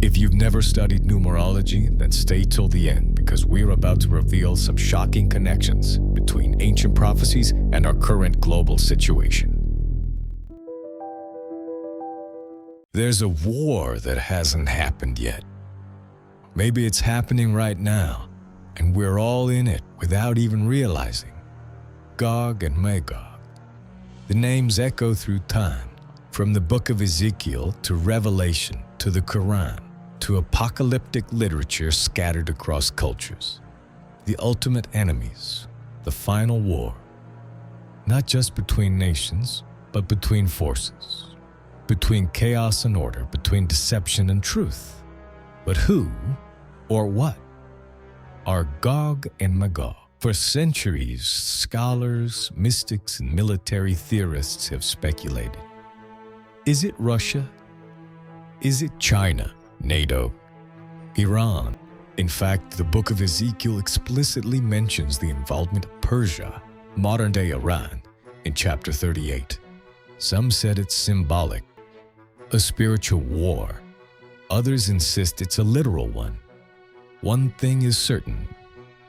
If you've never studied numerology, then stay till the end because we're about to reveal some shocking connections between ancient prophecies and our current global situation. There's a war that hasn't happened yet. Maybe it's happening right now, and we're all in it without even realizing. Gog and Magog. The names echo through time, from the book of Ezekiel to Revelation to the Quran to apocalyptic literature scattered across cultures. The ultimate enemies, the final war, not just between nations, but between forces, between chaos and order, between deception and truth. But who or what are Gog and Magog? For centuries, scholars, mystics, and military theorists have speculated. Is it Russia? Is it China, NATO, Iran? In fact, the book of Ezekiel explicitly mentions the involvement of Persia, modern-day Iran, in chapter 38. Some said it's symbolic, a spiritual war. Others insist it's a literal one. One thing is certain.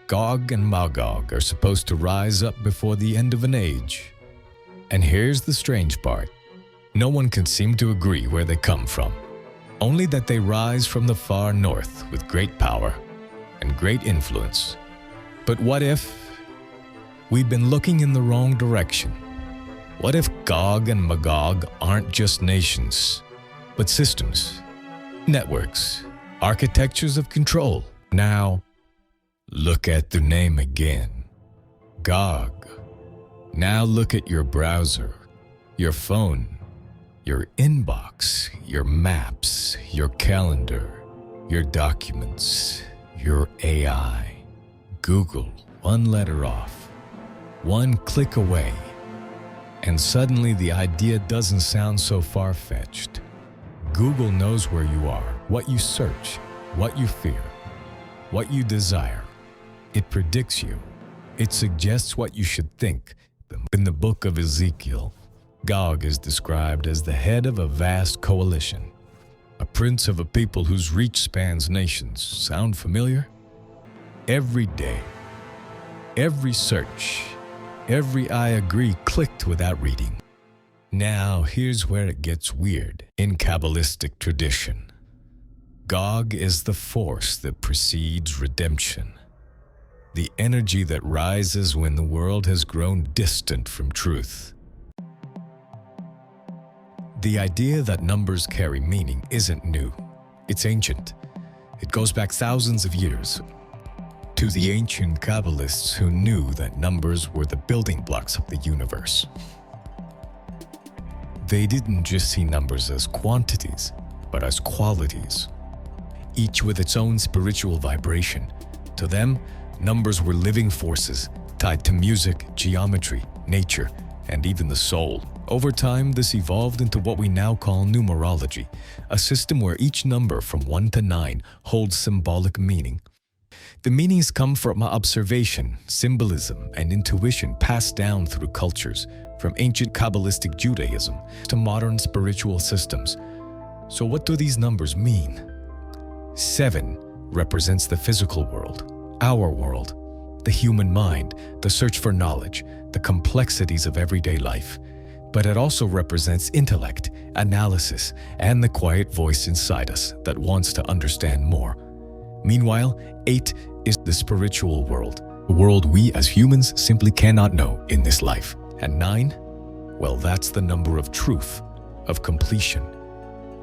Gog and Magog are supposed to rise up before the end of an age. And here's the strange part. No one can seem to agree where they come from. Only that they rise from the far north with great power and great influence. But what if we've been looking in the wrong direction? What if Gog and Magog aren't just nations, but systems, networks, architectures of control? Now, look at the name again. Gog. Now look at your browser, your phone, your inbox, your maps, your calendar, your documents, your AI. Google, one letter off, one click away, and suddenly the idea doesn't sound so far-fetched. Google knows where you are, what you search, what you fear, what you desire. It predicts you. It suggests what you should think. In the book of Ezekiel, Gog is described as the head of a vast coalition, a prince of a people whose reach spans nations. Sound familiar? Every day, every search, every I agree clicked without reading. Now, here's where it gets weird. In Kabbalistic tradition, Gog is the force that precedes redemption, the energy that rises when the world has grown distant from truth. The idea that numbers carry meaning isn't new. It's ancient. It goes back thousands of years to the ancient Kabbalists who knew that numbers were the building blocks of the universe. They didn't just see numbers as quantities, but as qualities, each with its own spiritual vibration. To them, numbers were living forces tied to music, geometry, nature, and even the soul. Over time, this evolved into what we now call numerology, a system where each number from 1 to 9 holds symbolic meaning. The meanings come from observation, symbolism, and intuition passed down through cultures, from ancient Kabbalistic Judaism to modern spiritual systems. So what do these numbers mean? 7 represents the physical world, our world, the human mind, the search for knowledge, the complexities of everyday life. But it also represents intellect, analysis, and the quiet voice inside us that wants to understand more. Meanwhile, 8 is the spiritual world, a world we as humans simply cannot know in this life. And 9? Well, that's the number of truth, of completion.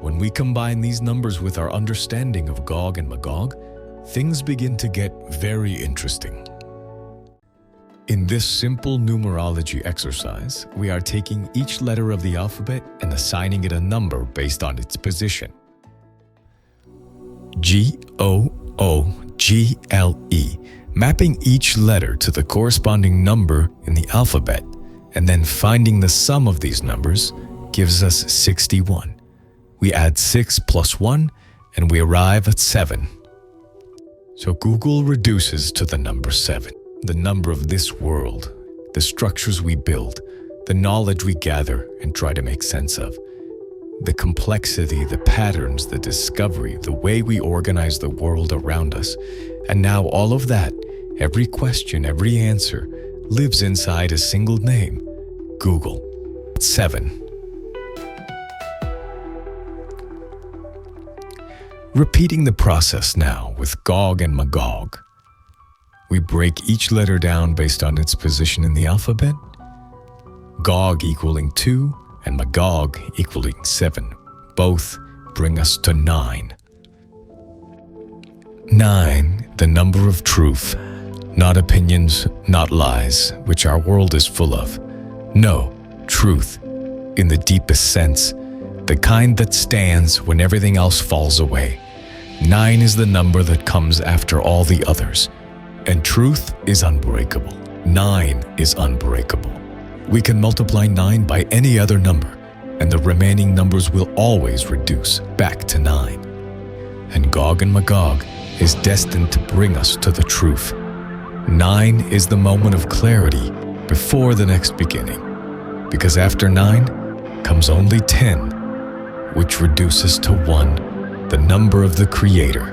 When we combine these numbers with our understanding of Gog and Magog, things begin to get very interesting. In this simple numerology exercise, we are taking each letter of the alphabet and assigning it a number based on its position. G-O-O-G-L-E, mapping each letter to the corresponding number in the alphabet, and then finding the sum of these numbers gives us 61. We add 6 plus 1, and we arrive at 7. So Google reduces to the number 7. The number of this world, the structures we build, the knowledge we gather and try to make sense of. The complexity, the patterns, the discovery, the way we organize the world around us. And now all of that, every question, every answer, lives inside a single name, Google. 7. Repeating the process now with Gog and Magog. We break each letter down based on its position in the alphabet. Gog equaling 2 and Magog equaling 7. Both bring us to 9. 9, the number of truth, not opinions, not lies, which our world is full of. No, truth, in the deepest sense, the kind that stands when everything else falls away. 9 is the number that comes after all the others, and truth is unbreakable. 9 is unbreakable. We can multiply 9 by any other number, and the remaining numbers will always reduce back to 9. And Gog and Magog is destined to bring us to the truth. 9 is the moment of clarity before the next beginning, because after 9 comes only 10, which reduces to 1, the number of the Creator.